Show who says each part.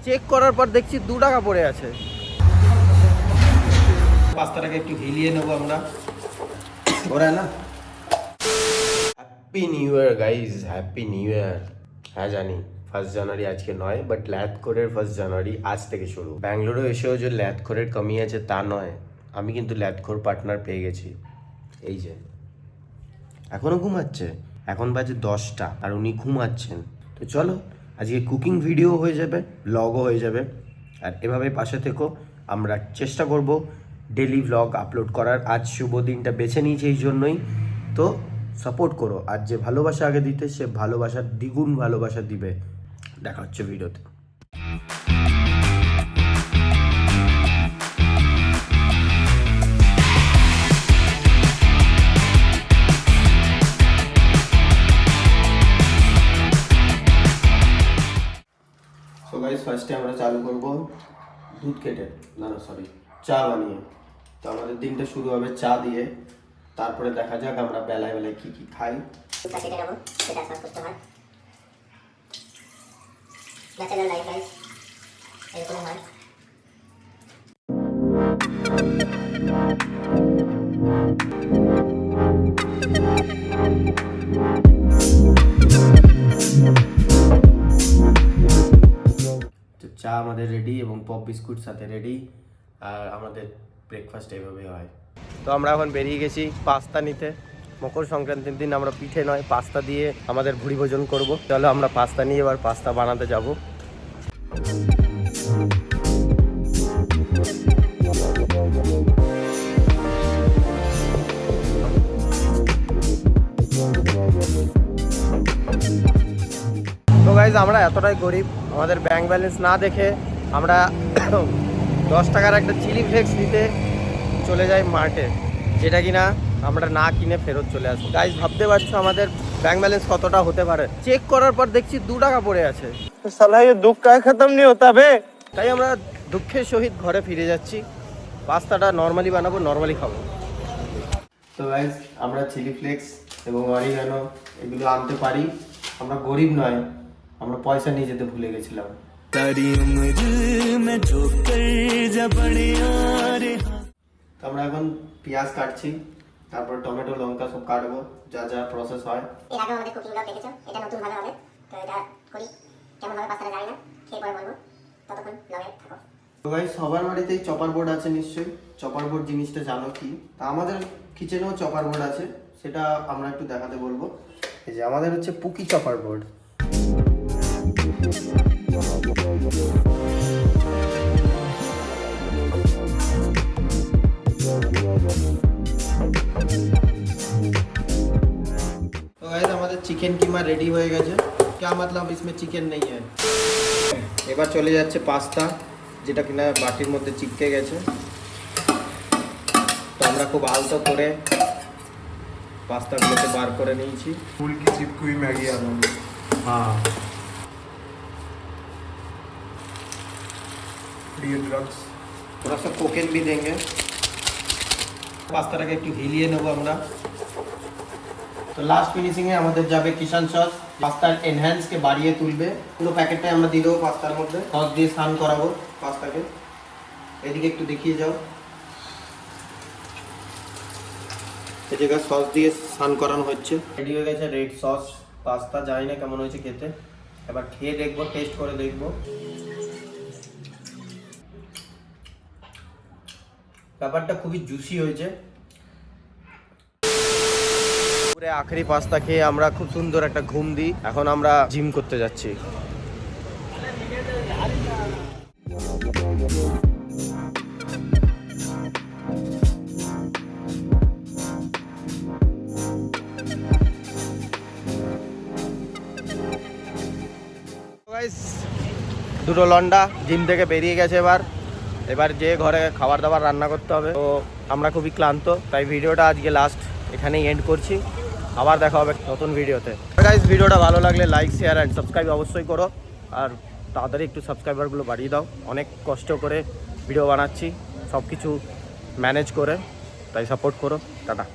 Speaker 1: Check করার পর দেখছি 2 টাকা পড়ে আছে। পাস্তাটাকে একটু হিলিয়ে নেবো আমরা, ওরা না। Happy new year guys, happy new year. হ্যাঁ জানি 1 জানুয়ারি আজকে নয়, বাট ল্যাথখোরের 1 জানুয়ারি আজ থেকে শুরু। ব্যাঙ্গালোরে এসেও যে ল্যাথখোরের কমি আছে তা নয়, আমি কিন্তু ল্যাথখোর পার্টনার পেয়ে গেছি। এই যে এখনো ঘুমাচ্ছে, এখন বাজে 10টা আর উনি ঘুমাচ্ছেন। তো চলো আজকে কুকিং ভিডিও হয়ে যাবে, ব্লগও হয়ে যাবে, আর এভাবে পাশে থেকো। আমরা চেষ্টা করব ডেলি ব্লগ আপলোড করার। আজ শুভ দিনটা বেছে নিয়েছি এই জন্যই, তো সাপোর্ট করো। আর যে ভালোবাসা আগে দিতে, সে ভালোবাসার দ্বিগুণ ভালোবাসা দিবে। দেখা হচ্ছে ভিডিওতে। সো গাইস, ফার্স্টে আমরা চালু করব দুধ কেটে, চা বানিয়ে। তো আমাদের দিনটা শুরু হবে চা দিয়ে, তারপরে দেখা যাক আমরা বেলায় বেলায় কি কি খাই।
Speaker 2: দুধটা কেটে নেবো, সেটা সার্ভ করতে হয়। ন্যাচারাল লাইফ গাইস, এরকম হয়।
Speaker 1: চা আমাদের রেডি এবং পপ বিস্কুট সাথে রেডি, আর আমাদের ব্রেকফাস্ট এইভাবে হয়। তো আমরা এখন বেরিয়ে গেছি পাস্তা নিতে। মকর সংক্রান্তির দিন আমরা পিঠে নয় পাস্তা দিয়ে আমাদের ভুড়ি ভোজন করব। চলো আমরা পাস্তা নিয়ে এবার পাস্তা বানাতে যাব। তো গাইজ, আমরা এতটাই গরিব, আমাদের ব্যাংক ব্যালেন্স না দেখে আমরা 10 টাকার একটা চিলি ফ্লেক্স নিতে চলে যাই মার্টে, যেটা কিনা আমরা না কিনে ফেরত চলে আসবো। গাইজ, ভাবতে পারছো আমাদের ব্যাংক ব্যালেন্স কতটা হতে পারে? চেক করার পর দেখছি 2 টাকা পড়ে আছে।
Speaker 3: साला ये दुख का खत्म नहीं होता बे।
Speaker 1: তাই আমরা দুঃখের সহিত ঘরে ফিরে যাচ্ছি। পাস্তাটা নর্মালি বানাবো, নর্মালি খাবো। তো গাইজ, আমরা চিলি ফ্লেক্স এবং অরিগানো এগুলো আনতে পারি। আমরা গরিব নয়, আমরা পয়সা নিয়ে যেতে ভুলে গেছিলাম। আমরা এখন পেঁয়াজ কাটছি, তারপর টমেটো লঙ্কা সব কাটবো, যা যা প্রসেস হয়।
Speaker 2: এর আগে আমাদের কুকিং ব্লগ দেখেছো, এটা নতুন ভাবে হবে। তো এটা করি, কেমন হবে পাস্তাটা জানি না, খেয়ে পরে বলবো। ততক্ষণ ব্লগে থাকো।
Speaker 1: তো গাইস, সবার বাড়িতেই চপার বোর্ড আছে নিশ্চয়ই। চপার বোর্ড জিনিসটা জানো কি? তা আমাদের কিচেনেও চপার বোর্ড আছে, সেটা আমরা একটু দেখাতে বলবো। এই যে আমাদের হচ্ছে পুকি চপার বোর্ড। तो गाइस, আমাদের চিকেন কিমা রেডি হয়ে গেছে। क्या मतलब इसमें চিকেন नहीं है। এবার চলে যাচ্ছে পাস্তা, যেটা কিনা বাটির মধ্যে চিপকে গেছে। তো আমরা খুব আলতো করে পাস্তাগুলোকে বার করে নিয়েছি।
Speaker 3: फूल की चिपकी हुई मैगी आ रही है।
Speaker 1: हाँ,
Speaker 3: ये ड्रग्स
Speaker 1: थोड़ा सा कोकेन भी देंगे। পাস্তাটাকে একটু হিলিয়ে নেবো আমরা। তো লাস্ট ফিনিশিংয়ে আমাদের যাবে কিষান সস, পাস্তার এনহ্যান্সকে বাড়িয়ে তুলবে। পুরো প্যাকেটটাই আমরা দিয়ে দেবো পাস্তার মধ্যে। সস দিয়ে স্নান করাবো পাস্তাকে। এদিকে একটু দেখিয়ে যাও। এই জায়গায় সস দিয়ে স্নান করানো হচ্ছে। রেডি হয়ে গেছে রেড সস পাস্তা। জানি না কেমন হয়েছে খেতে, এবার খেয়ে দেখবো, টেস্ট করে দেখবো। ব্যাপারটা খুবই জুসি হয়েছে। পুরো আখেরি পাস্তা খেয়ে আমরা খুব সুন্দর একটা ঘুম দিই। এখন আমরা জিম করতে যাচ্ছি। দুটো লন্ডা জিম থেকে বেরিয়ে গেছে। এবার যে ঘরে খাবার দাবার রান্না করতে হবে। তো আমরা খুবই ক্লান্ত, তাই ভিডিওটা আজকে লাস্ট এখানেই এন্ড করছি। আবার দেখা হবে নতুন ভিডিওতে। গাইস, ভিডিওটা ভালো লাগলে লাইক শেয়ার অ্যান্ড সাবস্ক্রাইব অবশ্যই করো, আর তাড়াতাড়ি একটু সাবস্ক্রাইবারগুলো বাড়িয়ে দাও। অনেক কষ্ট করে ভিডিও বানাচ্ছি, সব কিছু ম্যানেজ করে, তাই সাপোর্ট করো। টাটা।